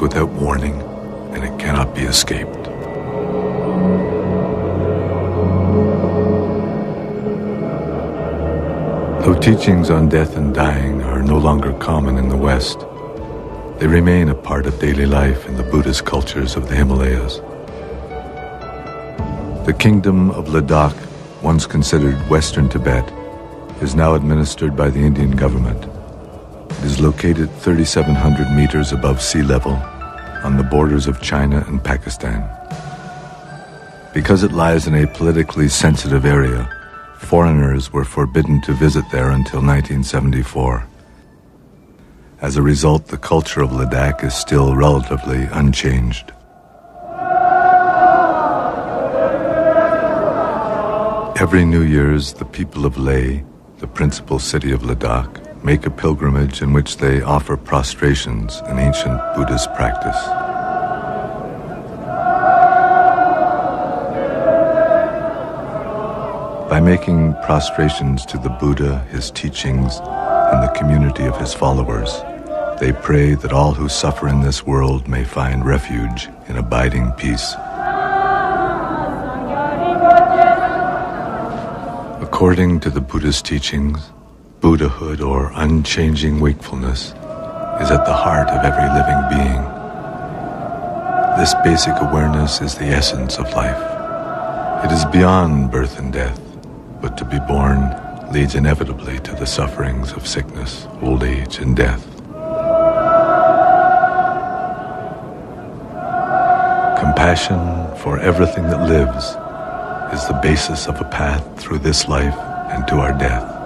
comes without warning, and it cannot be escaped. Though teachings on death and dying are no longer common in the West, they remain a part of daily life in the Buddhist cultures of the Himalayas. The kingdom of Ladakh, once considered Western Tibet, is now administered by the Indian government. It is located 3,700 meters above sea level on the borders of China and Pakistan. Because it lies in a politically sensitive area, foreigners were forbidden to visit there until 1974. As a result, the culture of Ladakh is still relatively unchanged. Every New Year's, the people of Leh, the principal city of Ladakh, make a pilgrimage in which they offer prostrations, an ancient Buddhist practice. By making prostrations to the Buddha, his teachings, and the community of his followers, they pray that all who suffer in this world may find refuge in abiding peace. According to the Buddhist teachings, Buddhahood, or unchanging wakefulness, is at the heart of every living being. This basic awareness is the essence of life. It is beyond birth and death, but to be born leads inevitably to the sufferings of sickness, old age, and death. Compassion for everything that lives is the basis of a path through this life and to our death.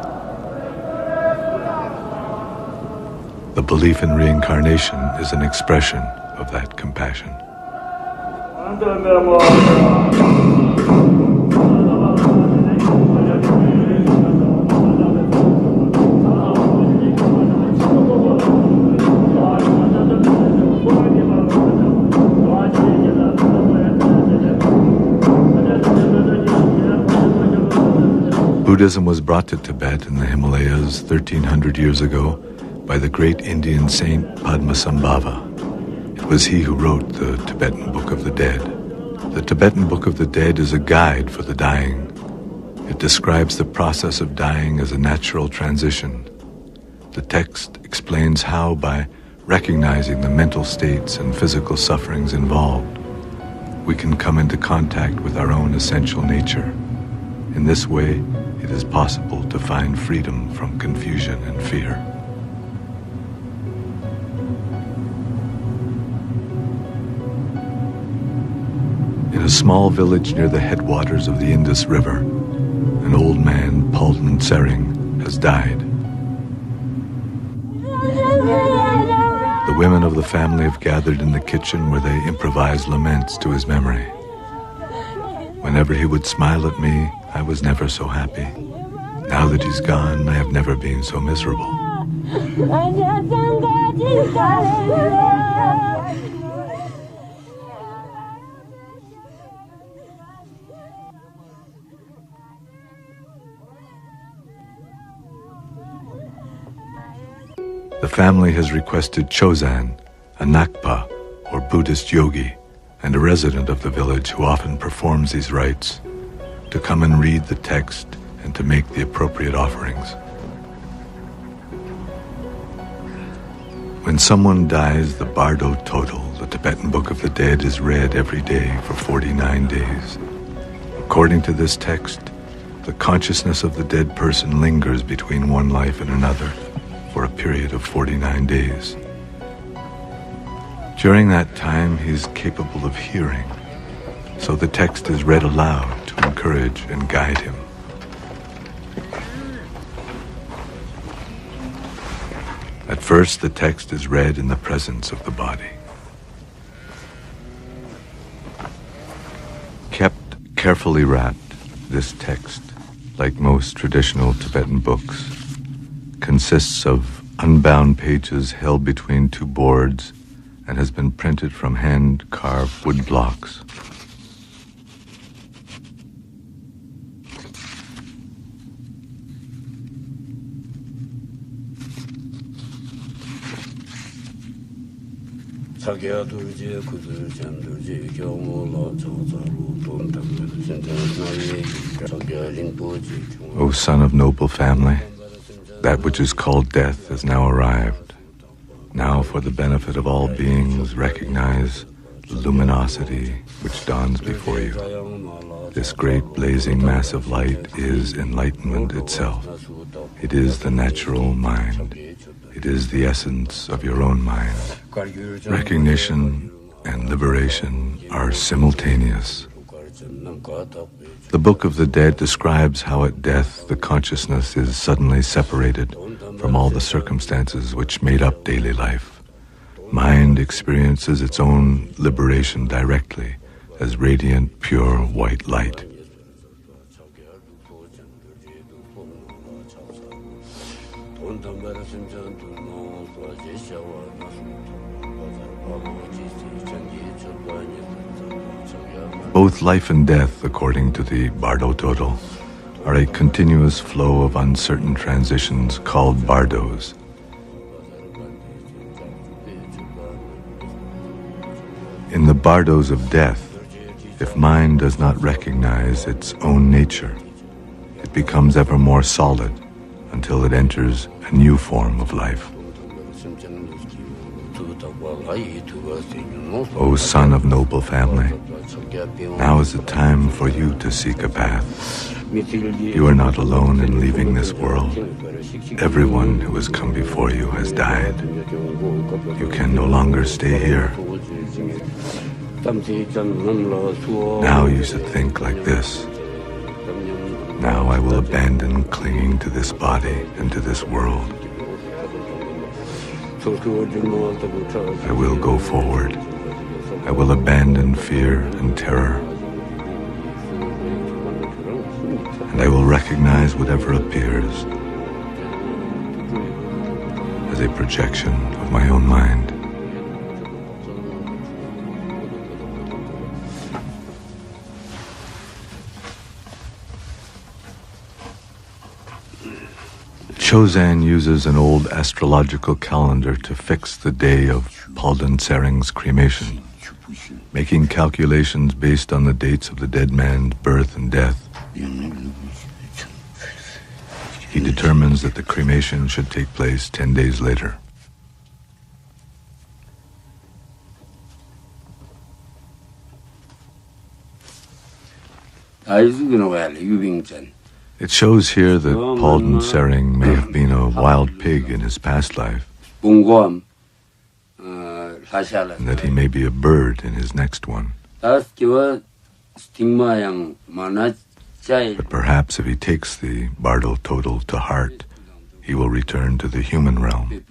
The belief in reincarnation is an expression of that compassion. Buddhism was brought to Tibet in the Himalayas 1,300 years ago by the great Indian saint Padmasambhava. It was he who wrote the Tibetan Book of the Dead. The Tibetan Book of the Dead is a guide for the dying. It describes the process of dying as a natural transition. The text explains how, by recognizing the mental states and physical sufferings involved, we can come into contact with our own essential nature. In this way, it is possible to find freedom from confusion and fear. In a small village near the headwaters of the Indus River, an old man, Paltan Sering, has died. The women of the family have gathered in the kitchen where they improvise laments to his memory. Whenever he would smile at me, I was never so happy. Now that he's gone, I have never been so miserable. The family has requested Chozan, a Nakpa, or Buddhist yogi, and a resident of the village who often performs these rites, to come and read the text and to make the appropriate offerings. When someone dies, the Bardo Total, the Tibetan Book of the Dead, is read every day for 49 days. According to this text, the consciousness of the dead person lingers between one life and another for a period of 49 days. During that time, he is capable of hearing, so the text is read aloud to encourage and guide him. At first, the text is read in the presence of the body. Kept carefully wrapped, this text, like most traditional Tibetan books, consists of unbound pages held between two boards and has been printed from hand-carved wood blocks. O son of noble family, that which is called death has now arrived. Now, for the benefit of all beings, recognize the luminosity which dawns before you. This great blazing mass of light is enlightenment itself. It is the natural mind. It is the essence of your own mind. Recognition and liberation are simultaneous. The Book of the Dead describes how at death the consciousness is suddenly separated from all the circumstances which made up daily life. Mind experiences its own liberation directly as radiant, pure white light. Both life and death, according to the Bardo Total, are a continuous flow of uncertain transitions called bardos. In the bardos of death, if mind does not recognize its own nature, it becomes ever more solid until it enters a new form of life. O son of noble family, now is the time for you to seek a path. You are not alone in leaving this world. Everyone who has come before you has died. You can no longer stay here. Now you should think like this. Now I will abandon clinging to this body and to this world. I will go forward. I will abandon fear and terror. And I will recognize whatever appears as a projection of my own mind. Chozan uses an old astrological calendar to fix the day of Palden Sering's cremation, making calculations based on the dates of the dead man's birth and death. He determines that the cremation should take place 10 days later. It shows here that Palden Sering may have been a wild pig in his past life, and that he may be a bird in his next one. But perhaps if he takes the Bardo Total to heart, he will return to the human realm.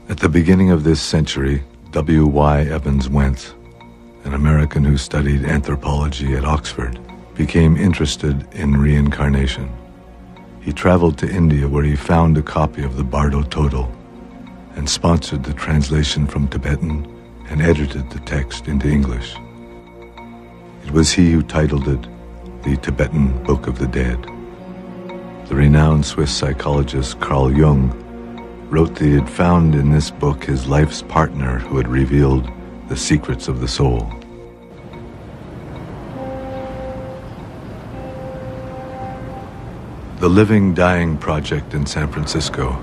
At the beginning of this century, W.Y. Evans Wentz, an American who studied anthropology at Oxford, became interested in reincarnation. He traveled to India where he found a copy of the Bardo Total and sponsored the translation from Tibetan and edited the text into English. It was he who titled it the Tibetan Book of the Dead. The renowned Swiss psychologist Carl Jung wrote that he had found in this book his life's partner who had revealed the secrets of the soul. The Living Dying Project in San Francisco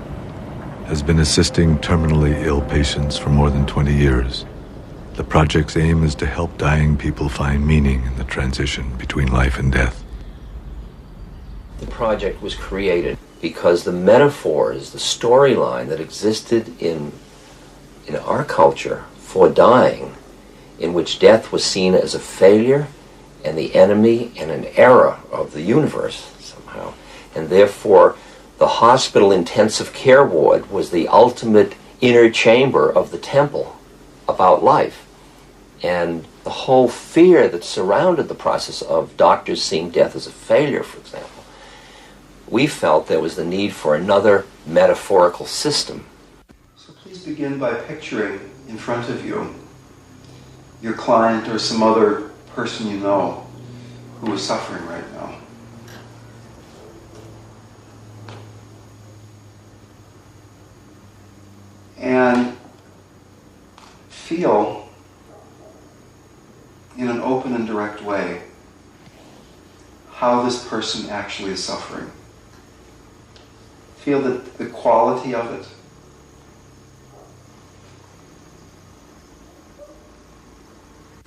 has been assisting terminally ill patients for more than 20 years. The project's aim is to help dying people find meaning in the transition between life and death. The project was created because the metaphors, the storyline that existed in our culture for dying, in which death was seen as a failure and the enemy and an error of the universe somehow, and therefore the hospital intensive care ward was the ultimate inner chamber of the temple about life. And the whole fear that surrounded the process of doctors seeing death as a failure, for example, we felt there was the need for another metaphorical system. So please begin by picturing in front of you your client or some other person you know who is suffering right now. And how this person actually is suffering. Feel the quality of it.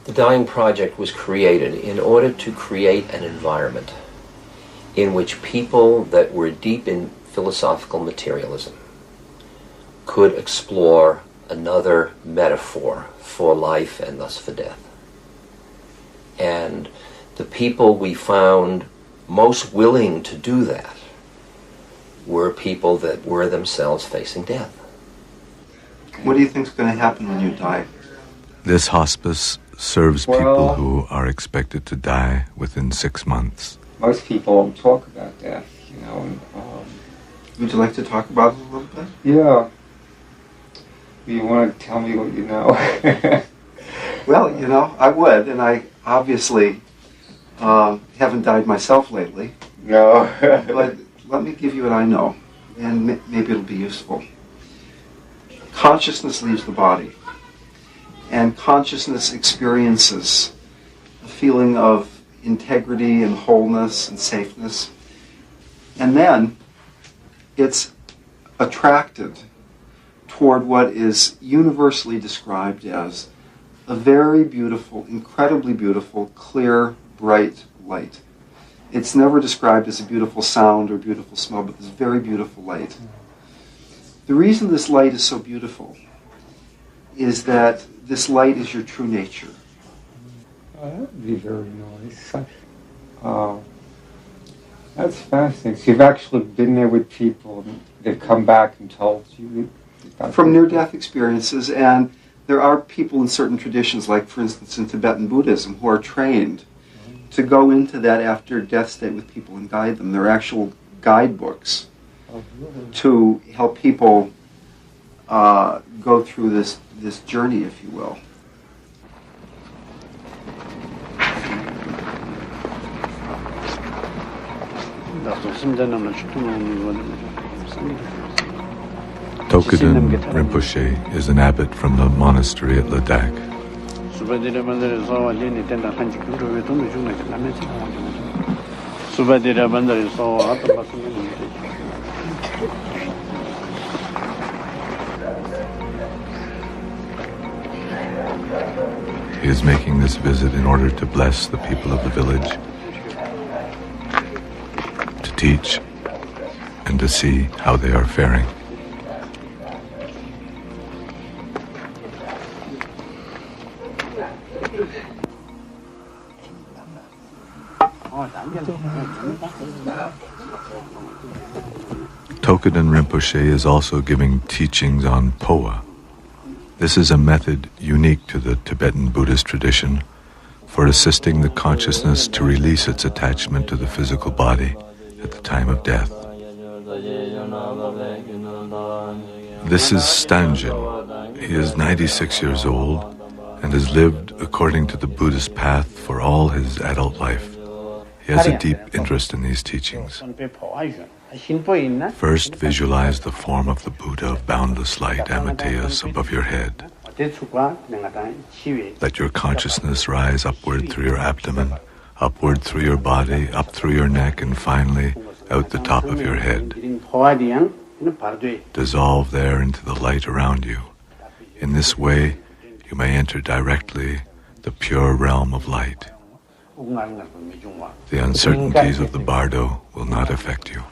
The Dying Project was created in order to create an environment in which people that were deep in philosophical materialism could explore another metaphor for life and thus for death. And the people we found most willing to do that were people that were themselves facing death. What do you think is going to happen when you die? This hospice serves people who are expected to die within 6 months. Most people don't talk about death, Would you like to talk about it a little bit? Yeah. You want to tell me what you know? Well, I would, and I obviously haven't died myself lately. No. But let me give you what I know, and maybe it'll be useful. Consciousness leaves the body, and consciousness experiences a feeling of integrity and wholeness and safeness, and then it's attracted toward what is universally described as a very beautiful, incredibly beautiful, clear, bright light. It's never described as a beautiful sound or beautiful smell, but this very beautiful light. The reason this light is so beautiful is that this light is your true nature. That would be very nice. That's fascinating. So you've actually been there with people, and they've come back and told you? From near-death experiences, and there are people in certain traditions, like for instance in Tibetan Buddhism, who are trained to go into that after-death state with people and guide them. There are actual guidebooks to help people go through this journey, if you will. Tokudan Rinpoche is an abbot from the monastery at Ladakh. He is making this visit in order to bless the people of the village, to teach, and to see how they are faring. Tokudan Rinpoche is also giving teachings on Poa. This is a method unique to the Tibetan Buddhist tradition for assisting the consciousness to release its attachment to the physical body at the time of death. This is Stanjin. He is 96 years old and has lived according to the Buddhist path for all his adult life. He has a deep interest in these teachings. First, visualize the form of the Buddha of boundless light, Amateus, above your head. Let your consciousness rise upward through your abdomen, upward through your body, up through your neck, and finally out the top of your head. Dissolve there into the light around you. In this way, you may enter directly the pure realm of light. The uncertainties of the bardo will not affect you.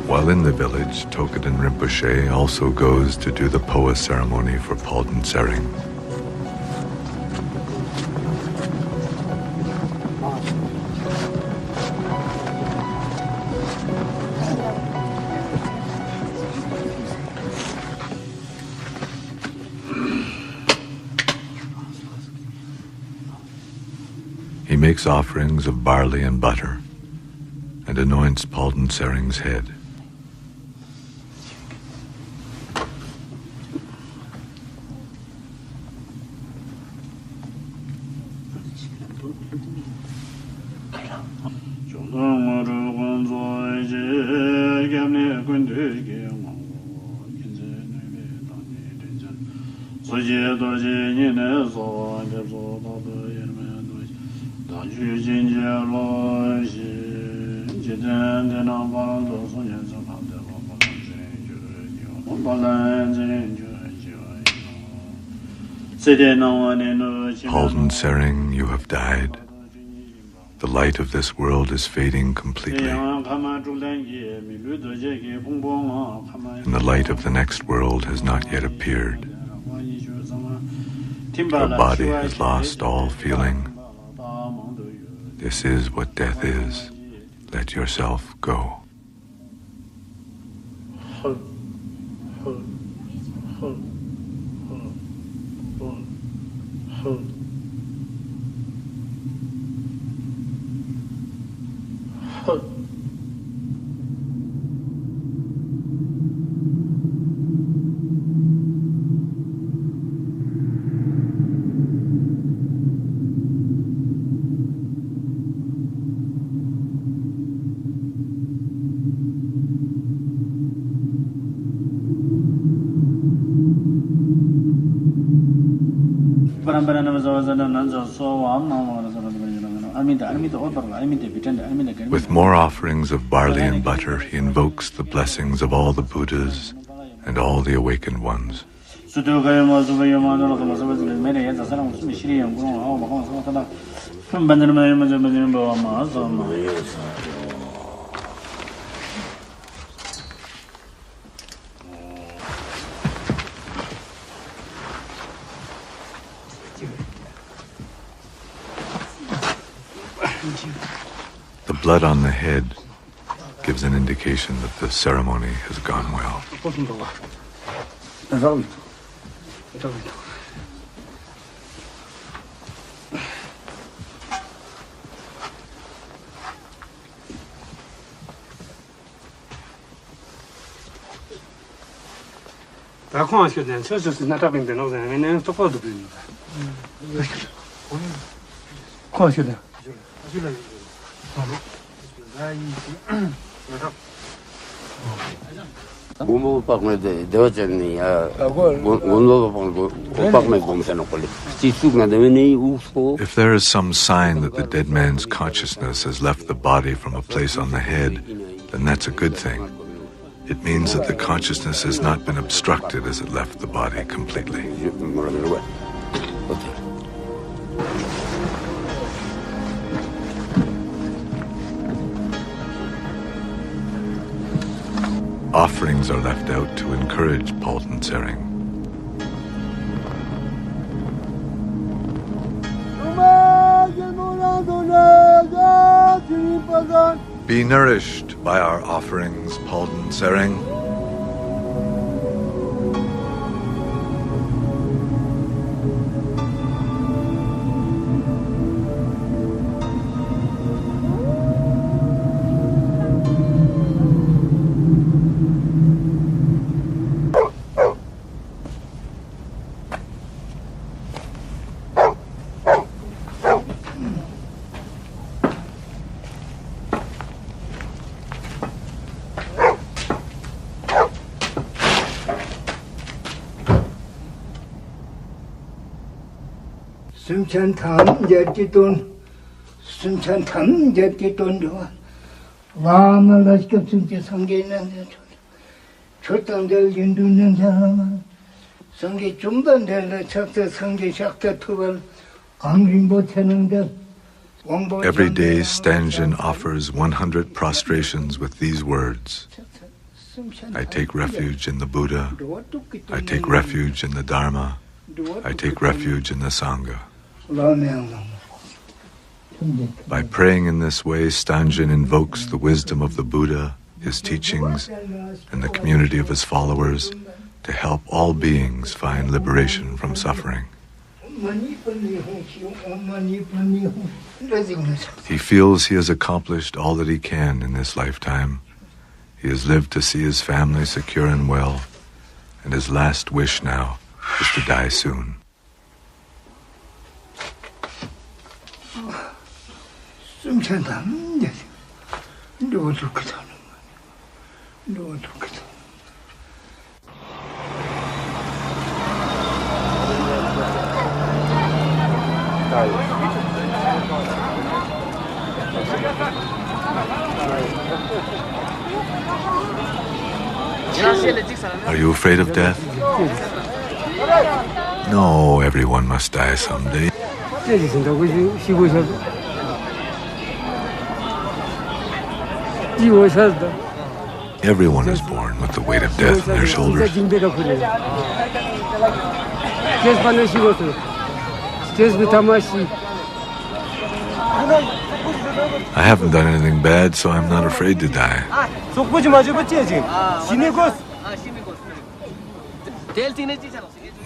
While in the village, Tokudan Rinpoche also goes to do the Poa ceremony for Palden Tsering. He makes offerings of barley and butter and anoints Palden Tsering's head. Halden Sering, you have died. The light of this world is fading completely. And the light of the next world has not yet appeared. Your body has lost all feeling. This is what death is. Let yourself go. With more offerings of barley and butter, he invokes the blessings of all the Buddhas and all the awakened ones. The blood on the head gives an indication that the ceremony has gone well. If there is some sign that the dead man's consciousness has left the body from a place on the head, then that's a good thing. It means that the consciousness has not been obstructed as it left the body completely. Offerings are left out to encourage Halden Sering. Be nourished by our offerings, Halden Sering. Every day, Stanjin offers 100 prostrations with these words: I take refuge in the Buddha, I take refuge in the Dharma, I take refuge in the Sangha. By praying in this way, Stanjin invokes the wisdom of the Buddha, his teachings, and the community of his followers to help all beings find liberation from suffering. He feels he has accomplished all that he can in this lifetime. He has lived to see his family secure and well, and his last wish now is to die soon. Are you afraid of death? No, everyone must die someday. Everyone is born with the weight of death on their shoulders. I haven't done anything bad, so I'm not afraid to die.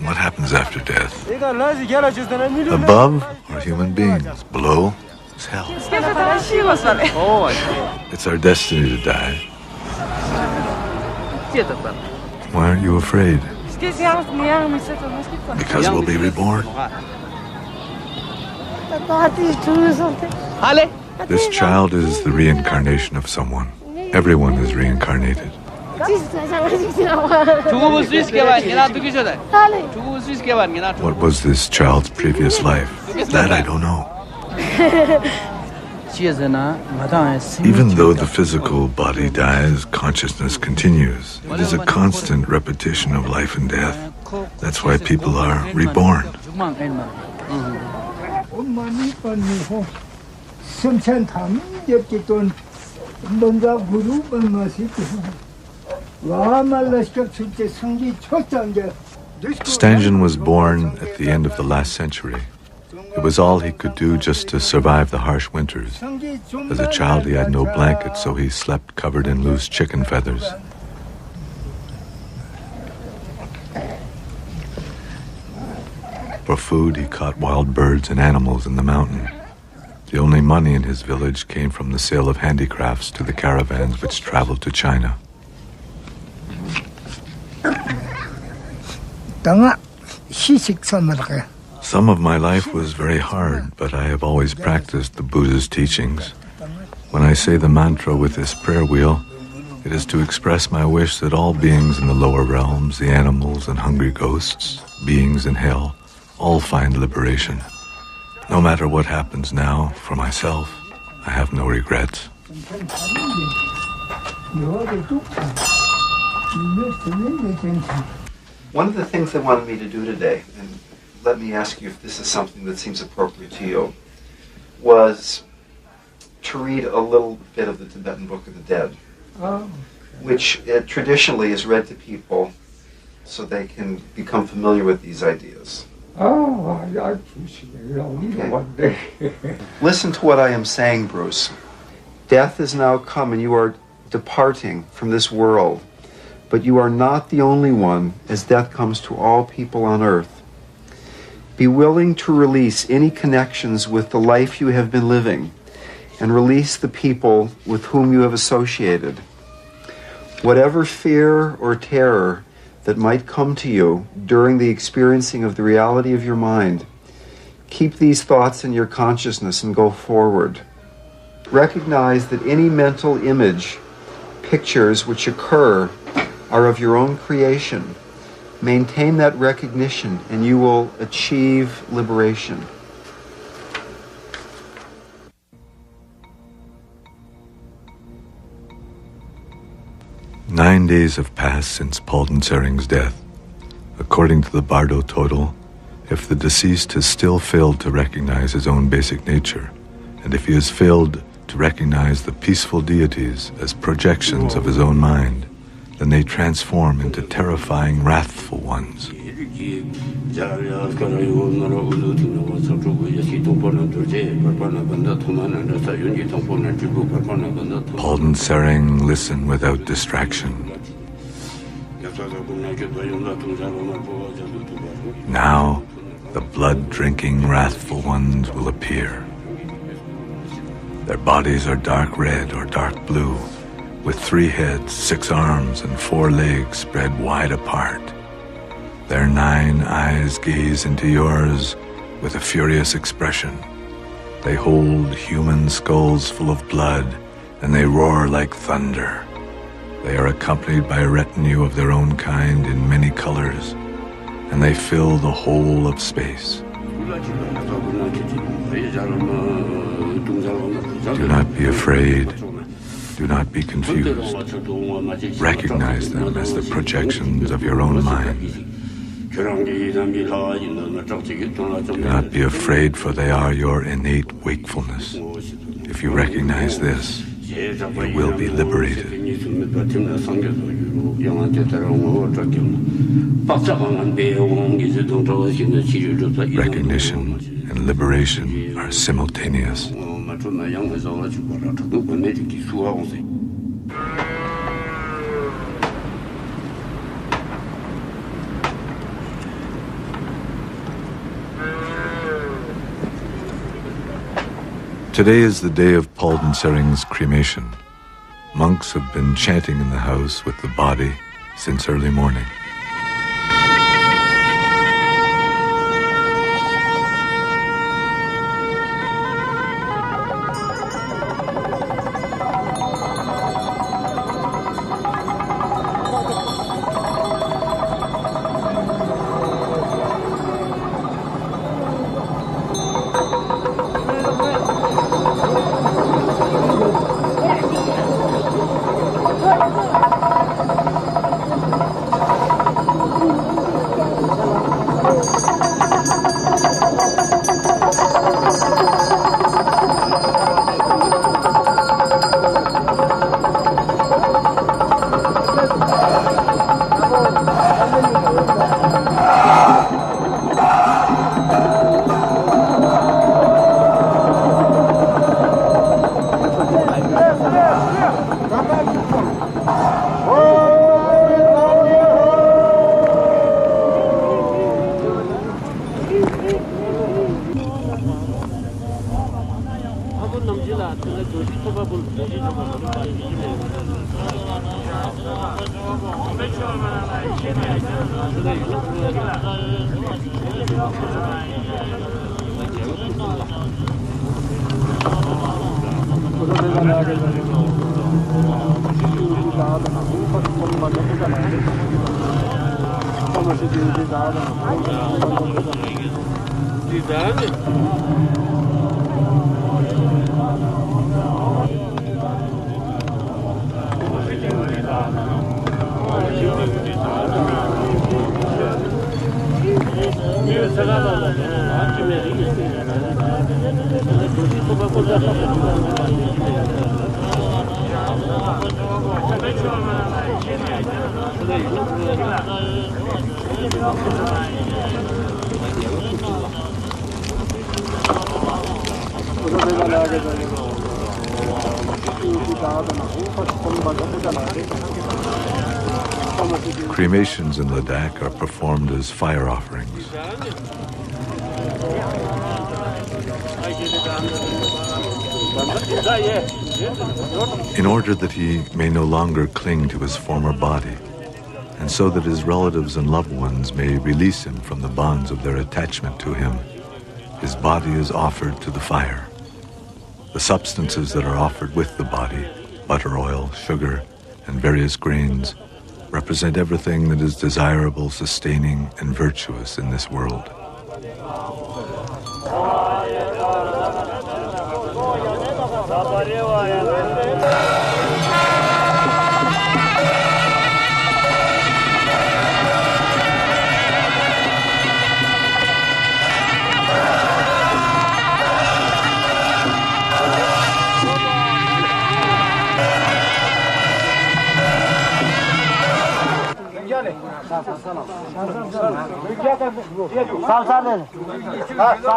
What happens after death? Above are human beings. Below is hell. It's our destiny to die. Why aren't you afraid? Because we'll be reborn. This child is the reincarnation of someone. Everyone is reincarnated. What was this child's previous life? That I don't know. Even though the physical body dies, consciousness continues. It is a constant repetition of life and death. That's why people are reborn. Stangen was born at the end of the last century. It was all he could do just to survive the harsh winters. As a child, he had no blanket, so he slept covered in loose chicken feathers. For food, he caught wild birds and animals in the mountain. The only money in his village came from the sale of handicrafts to the caravans which traveled to China. Some of my life was very hard, but I have always practiced the Buddha's teachings. When I say the mantra with this prayer wheel, it is to express my wish that all beings in the lower realms, the animals and hungry ghosts, beings in hell, all find liberation. No matter what happens now, for myself, I have no regrets. One of the things they wanted me to do today, and let me ask you if this is something that seems appropriate to you, was to read a little bit of the Tibetan Book of the Dead, which traditionally is read to people so they can become familiar with these ideas. I appreciate it. I'll read it one day. Listen to what I am saying, Bruce. Death is now come and you are departing from this world, but you are not the only one, as death comes to all people on earth. Be willing to release any connections with the life you have been living and release the people with whom you have associated. Whatever fear or terror that might come to you during the experiencing of the reality of your mind, keep these thoughts in your consciousness and go forward. Recognize that any mental image, pictures which occur are of your own creation. Maintain that recognition and you will achieve liberation. "9 days have passed since Palden Sering's death. According to the Bardo total, if the deceased has still failed to recognize his own basic nature, and if he has failed to recognize the peaceful deities as projections of his own mind, then they transform into terrifying, wrathful ones. Palden Sering listened without distraction. Now, the blood-drinking, wrathful ones will appear. Their bodies are dark red or dark blue, with 3 heads, 6 arms, and 4 legs spread wide apart. Their 9 eyes gaze into yours with a furious expression. They hold human skulls full of blood, and they roar like thunder. They are accompanied by a retinue of their own kind in many colors, and they fill the whole of space. Do not be afraid. Do not be confused. Recognize them as the projections of your own mind. Do not be afraid, for they are your innate wakefulness. If you recognize this, you will be liberated. Recognition and liberation are simultaneous. Today is the day of Palden Sering's cremation. Monks have been chanting in the house with the body since early morning. Cremations in Ladakh are performed as fire offerings. In order that he may no longer cling to his former body, and so that his relatives and loved ones may release him from the bonds of their attachment to him, his body is offered to the fire. The substances that are offered with the body, butter, oil, sugar, and various grains, represent everything that is desirable, sustaining, and virtuous in this world.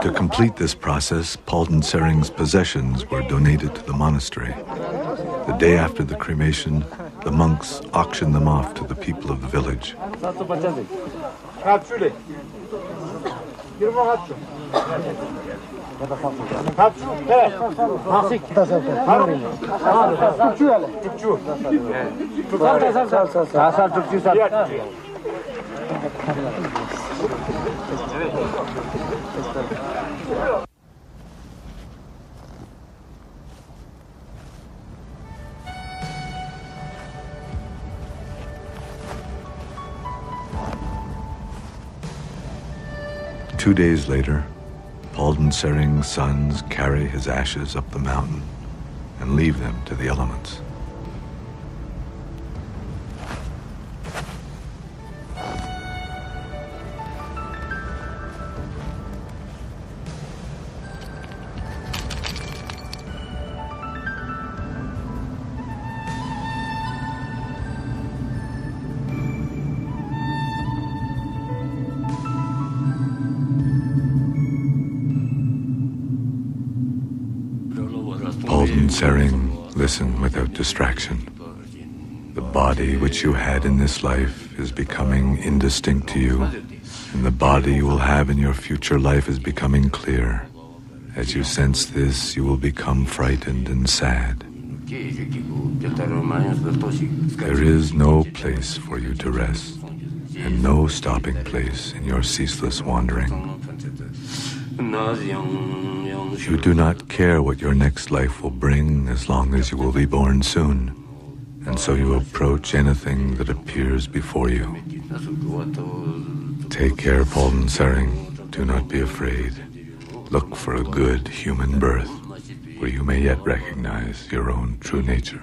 To complete this process, Palden Sering's possessions were donated to the monastery. The day after the cremation, the monks auctioned them off to the people of the village. 2 days later, Palden Sering's sons carry his ashes up the mountain and leave them to the elements. Palden Sering, listen without distraction. The body which you had in this life is becoming indistinct to you, and the body you will have in your future life is becoming clear. As you sense this, you will become frightened and sad. There is no place for you to rest, and no stopping place in your ceaseless wandering. You do not care what your next life will bring as long as you will be born soon, and so you approach anything that appears before you. Take care, Palden Sering. Do not be afraid. Look for a good human birth, where you may yet recognize your own true nature.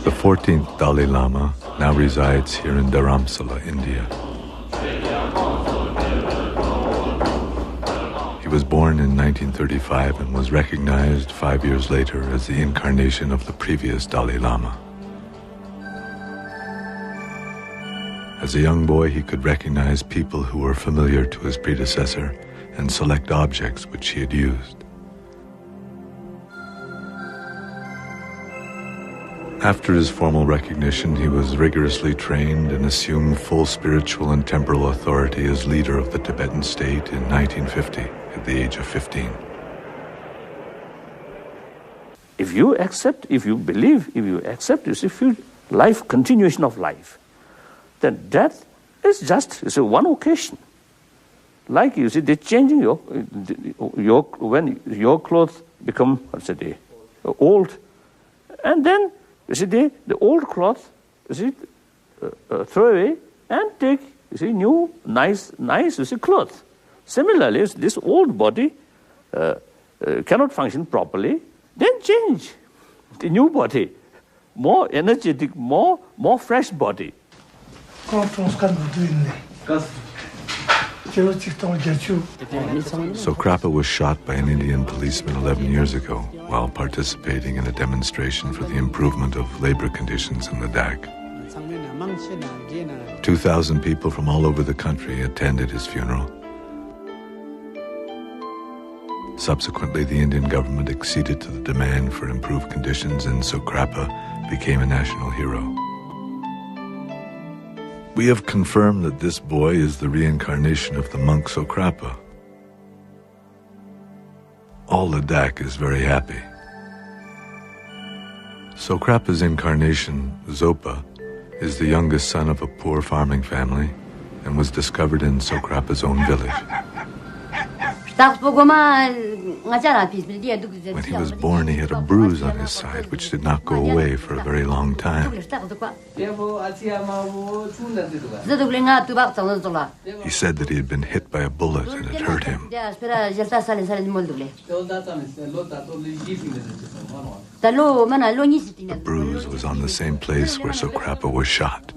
The 14th Dalai Lama now resides here in Dharamsala, India. He was born in 1935 and was recognized 5 years later as the incarnation of the previous Dalai Lama. As a young boy, he could recognize people who were familiar to his predecessor and select objects which he had used. After his formal recognition, he was rigorously trained and assumed full spiritual and temporal authority as leader of the Tibetan state in 1950 at the age of 15. If you accept, if you believe, if you accept, you see, life, continuation of life, then death is just one occasion. Like you see, they're changing when your clothes become, old, and then you see, the old cloth, you see, throw away and take, you see, new, nice, you see, cloth. Similarly, this old body cannot function properly, then change the new body, more energetic, more fresh body. Sokrapa was shot by an Indian policeman 11 years ago while participating in a demonstration for the improvement of labor conditions in Ladakh. 2,000 people from all over the country attended his funeral. Subsequently, the Indian government acceded to the demand for improved conditions, and Sokrapa became a national hero. We have confirmed that this boy is the reincarnation of the monk Sokrapa. All Ladakh is very happy. Sokrapa's incarnation, Zopa, is the youngest son of a poor farming family and was discovered in Sokrapa's own village. When he was born, he had a bruise on his side which did not go away for a very long time. He said that he had been hit by a bullet and it hurt him. The bruise was on the same place where Sokrapa was shot.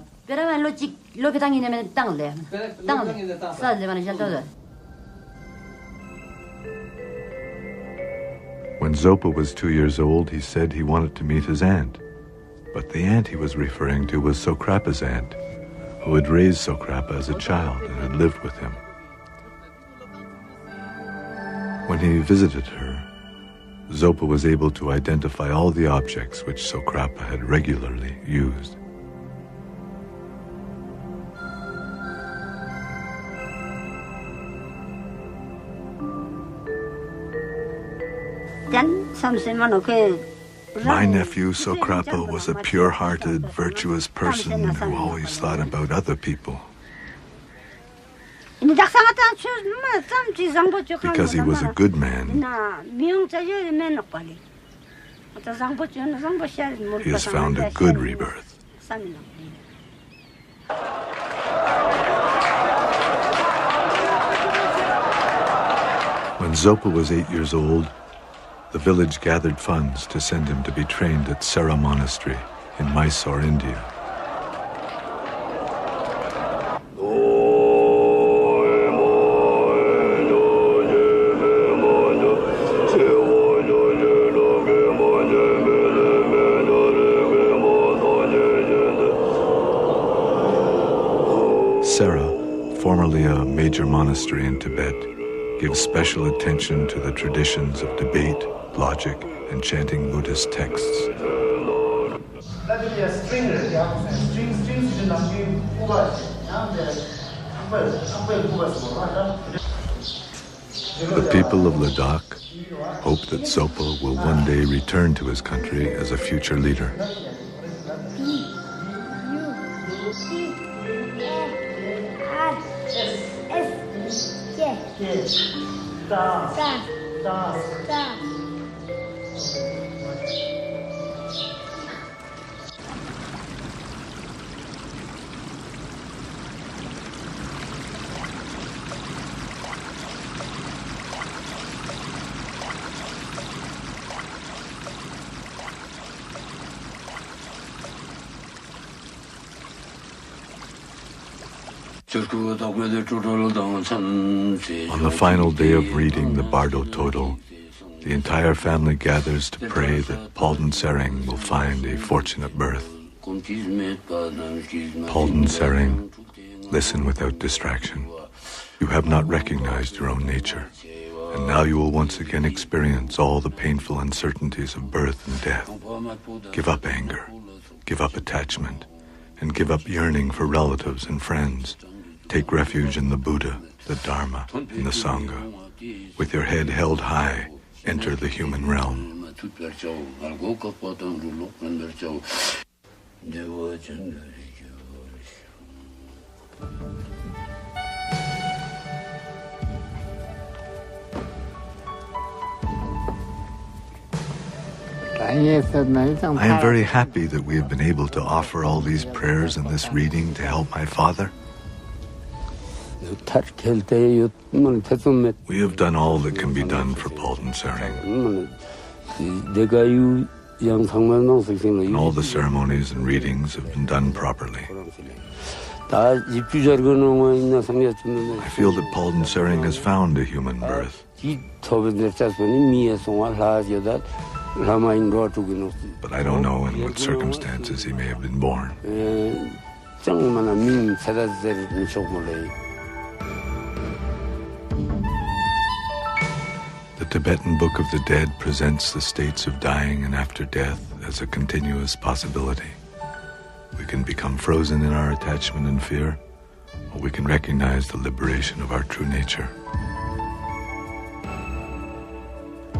When Zopa was 2 years old, he said he wanted to meet his aunt. But the aunt he was referring to was Sokrapa's aunt, who had raised Sokrapa as a child and had lived with him. When he visited her, Zopa was able to identify all the objects which Sokrapa had regularly used. Then something one okay My nephew Sokrapa was a pure-hearted, virtuous person who always thought about other people. Because he was a good man, he has found a good rebirth. When Zopa was 8 years old, the village gathered funds to send him to be trained at Sera Monastery in Mysore, India. Sera, formerly a major monastery in Tibet, gives special attention to the traditions of debate, logic, and chanting Buddhist texts. The people of Ladakh hope that Zopa will one day return to his country as a future leader. On the final day of reading the Bardo Total, the entire family gathers to pray that Palden Sering will find a fortunate birth. Palden Sering, listen without distraction. You have not recognized your own nature, and now you will once again experience all the painful uncertainties of birth and death. Give up anger, give up attachment, and give up yearning for relatives and friends. Take refuge in the Buddha, the Dharma, and the Sangha. With your head held high, enter the human realm. I am very happy that we have been able to offer all these prayers and this reading to help my father. We have done all that can be done for Palden Sering. And all the ceremonies and readings have been done properly. I feel that Palden Sering has found a human birth. But I don't know in what circumstances he may have been born. The Tibetan Book of the Dead presents the states of dying and after death as a continuous possibility. We can become frozen in our attachment and fear, or we can recognize the liberation of our true nature.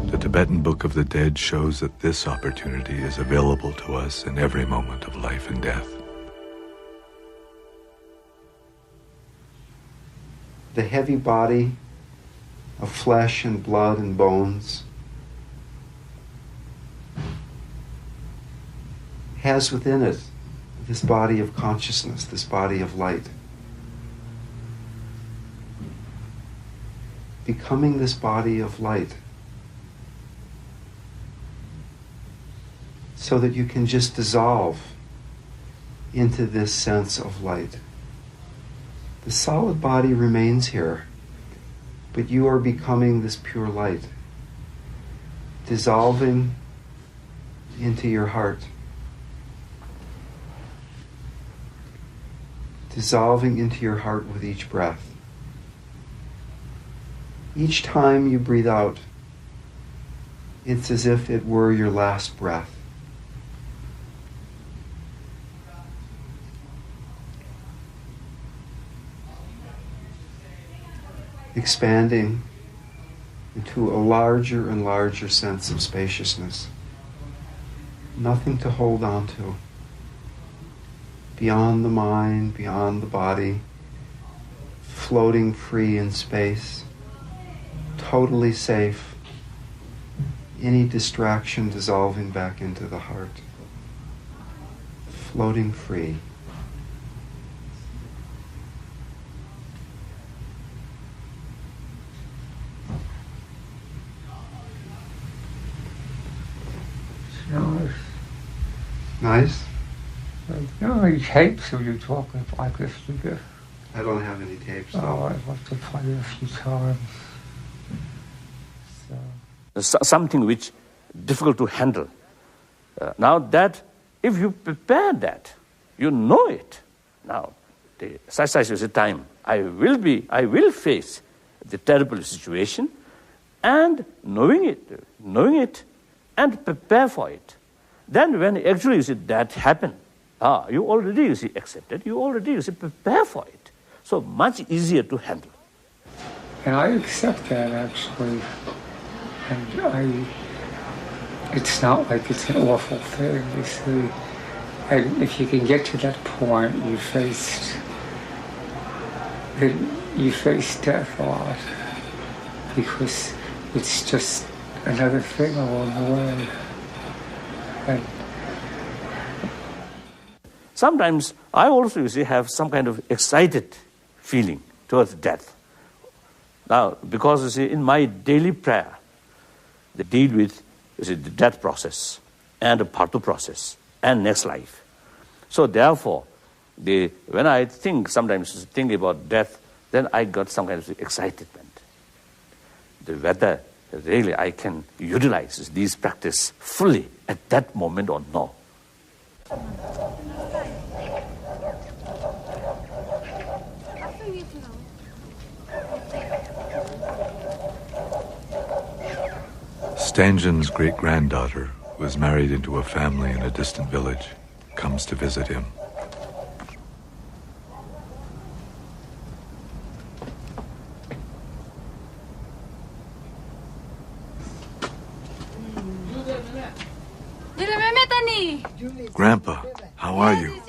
The Tibetan Book of the Dead shows that this opportunity is available to us in every moment of life and death. The heavy body of flesh and blood and bones has within it this body of consciousness, this body of light. Becoming this body of light so that you can just dissolve into this sense of light. The solid body remains here, but you are becoming this pure light, dissolving into your heart, dissolving into your heart with each breath. Each time you breathe out, it's as if it were your last breath. Expanding into a larger and larger sense of spaciousness. Nothing to hold on to. Beyond the mind, beyond the body, floating free in space, totally safe. Any distraction dissolving back into the heart. Floating free. Nice? You know any tapes of you talking like this, do you? I don't have any tapes, Oh, though. I'd love to play it a few times. Something which difficult to handle. Now that, if you prepare that, you know it. Now, such is the time. I will face the terrible situation, and knowing it, and prepare for it. Then when actually that happen, you already accepted, you already prepare for it. So much easier to handle. And I accept that, actually. And it's not like it's an awful thing, you see. And if you can get to that point, you face death a lot. Because it's just another thing along the way. And sometimes I also, have some kind of excited feeling towards death. Now, because, in my daily prayer, they deal with the death process and the partu process and next life. So therefore, when I sometimes think about death, then I got some kind of excitement. Whether really I can utilize these practice fully at that moment or no. Stangen's great-granddaughter, who was married into a family in a distant village, comes to visit him. Grandpa, how are you?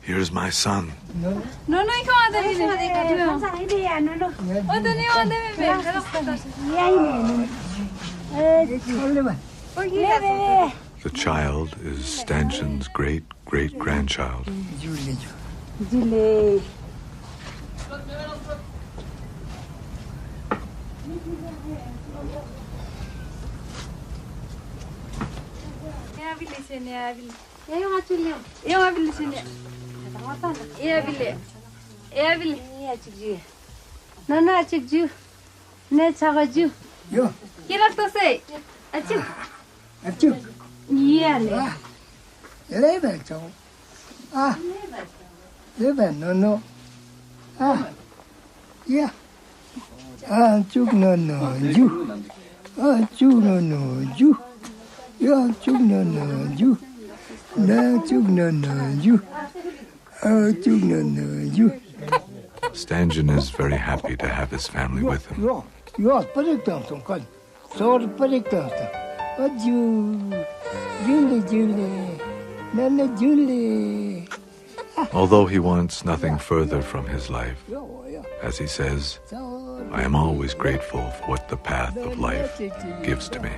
Here's my son. The child is Stangen's great-great-grandchild. Stangen is very happy to have his family with him. Although he wants nothing further from his life, as he says, I am always grateful for what the path of life gives to me.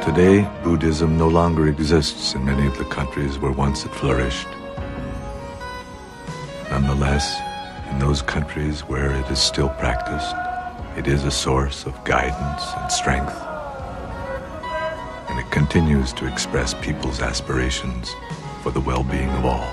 Today, Buddhism no longer exists in many of the countries where once it flourished. Nonetheless, in those countries where it is still practiced, it is a source of guidance and strength, and it continues to express people's aspirations for the well-being of all.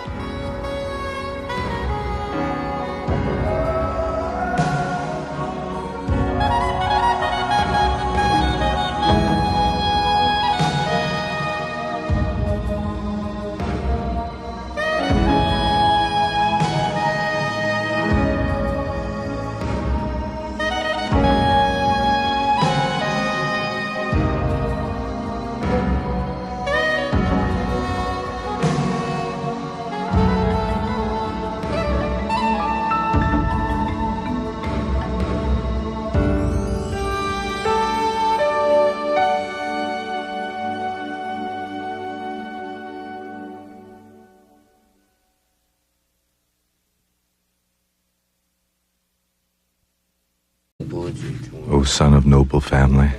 O son of noble family,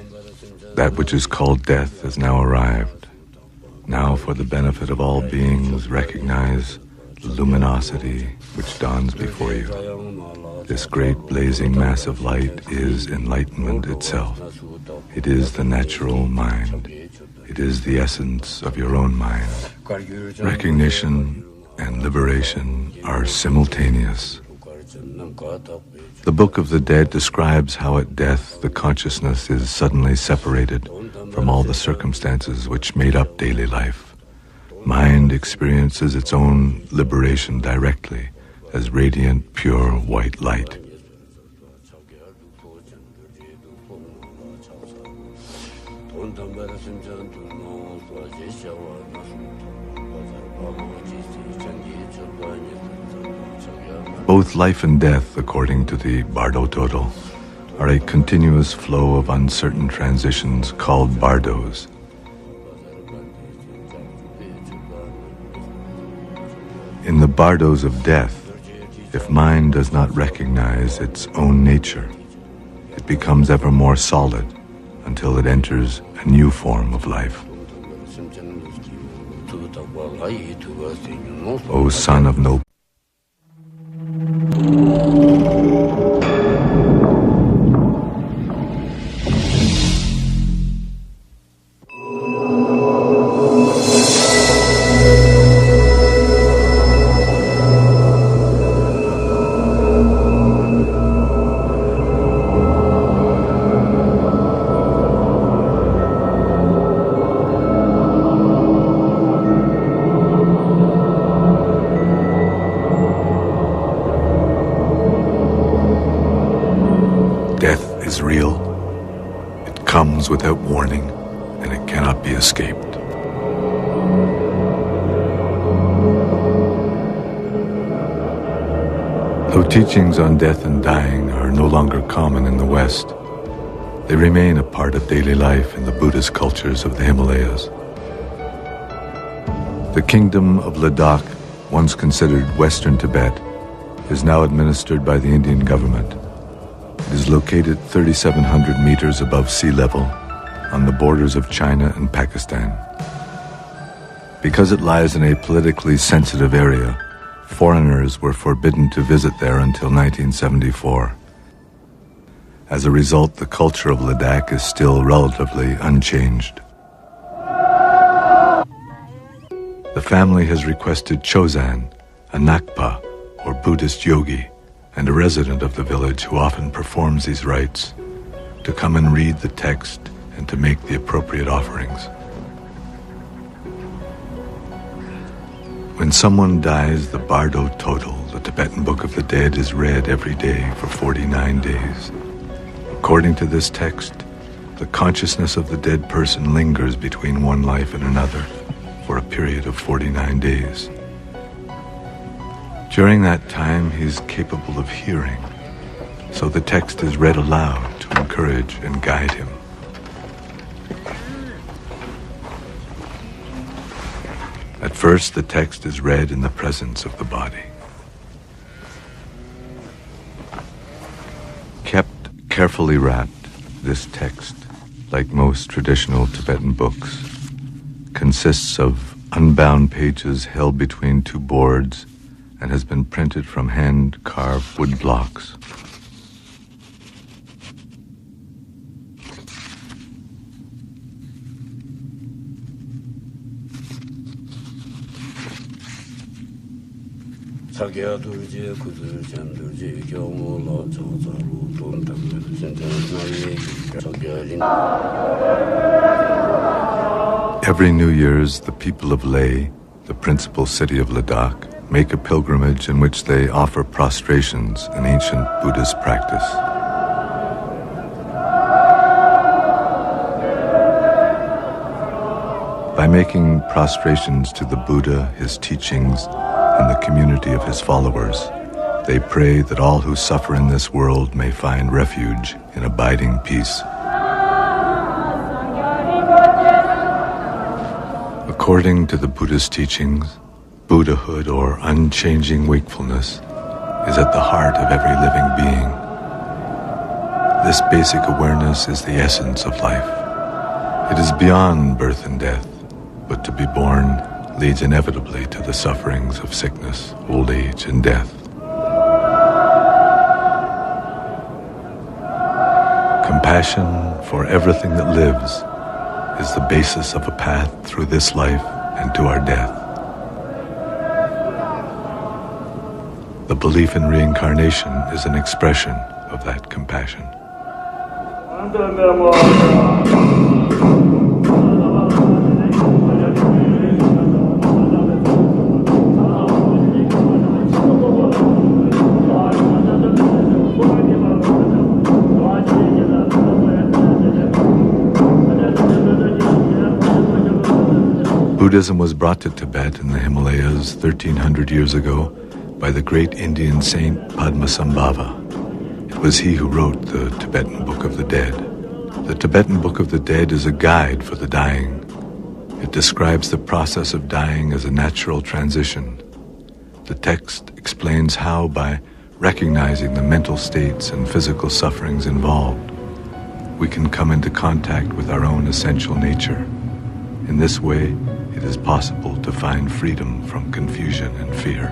that which is called death has now arrived. Now, for the benefit of all beings, recognize the luminosity which dawns before you. This great blazing mass of light is enlightenment itself. It is the natural mind. It is the essence of your own mind. Recognition and liberation are simultaneous. The Book of the Dead describes how at death the consciousness is suddenly separated from all the circumstances which made up daily life. Mind experiences its own liberation directly as radiant, pure white light. Both life and death, according to the Bardo Total, are a continuous flow of uncertain transitions called bardos. In the bardos of death, if mind does not recognize its own nature, it becomes ever more solid until it enters a new form of life. O son of noble. Death is real. It comes without warning, and it cannot be escaped. Though teachings on death and dying are no longer common in the West, they remain a part of daily life in the Buddhist cultures of the Himalayas. The kingdom of Ladakh, once considered Western Tibet, is now administered by the Indian government. It is located 3,700 meters above sea level on the borders of China and Pakistan. Because it lies in a politically sensitive area, foreigners were forbidden to visit there until 1974. As a result, the culture of Ladakh is still relatively unchanged. The family has requested Chozan, a Nakpa, or Buddhist yogi, and a resident of the village who often performs these rites, to come and read the text and to make the appropriate offerings. When someone dies, the Bardo Total, the Tibetan Book of the Dead, is read every day for 49 days. According to this text, the consciousness of the dead person lingers between one life and another for a period of 49 days. During that time, he is capable of hearing, so the text is read aloud to encourage and guide him. At first, the text is read in the presence of the body. Kept carefully wrapped, this text like most traditional Tibetan books, consists of unbound pages held between two boards and has been printed from hand-carved wood blocks. Every New Year's, the people of Leh, the principal city of Ladakh, make a pilgrimage in which they offer prostrations, an ancient Buddhist practice. By making prostrations to the Buddha, his teachings, and the community of his followers, they pray that all who suffer in this world may find refuge in abiding peace. According to the Buddhist teachings, Buddhahood, or unchanging wakefulness, is at the heart of every living being. This basic awareness is the essence of life. It is beyond birth and death, but to be born leads inevitably to the sufferings of sickness, old age, and death. Compassion for everything that lives is the basis of a path through this life and to our death. The belief in reincarnation is an expression of that compassion. Buddhism was brought to Tibet in the Himalayas 1,300 years ago by the great Indian saint Padmasambhava. It was he who wrote the Tibetan Book of the Dead. The Tibetan Book of the Dead is a guide for the dying. It describes the process of dying as a natural transition. The text explains how, by recognizing the mental states and physical sufferings involved, we can come into contact with our own essential nature. In this way, it is possible to find freedom from confusion and fear.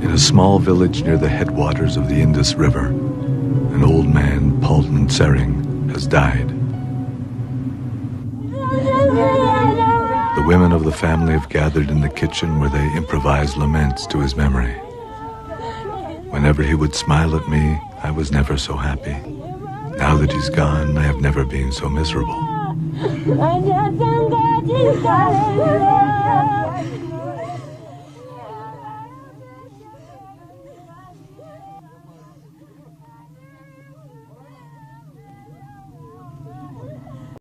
In a small village near the headwaters of the Indus River, an old man, Paltan Tsering, has died. The women of the family have gathered in the kitchen where they improvise laments to his memory. Whenever he would smile at me, I was never so happy. Now that he's gone, I have never been so miserable.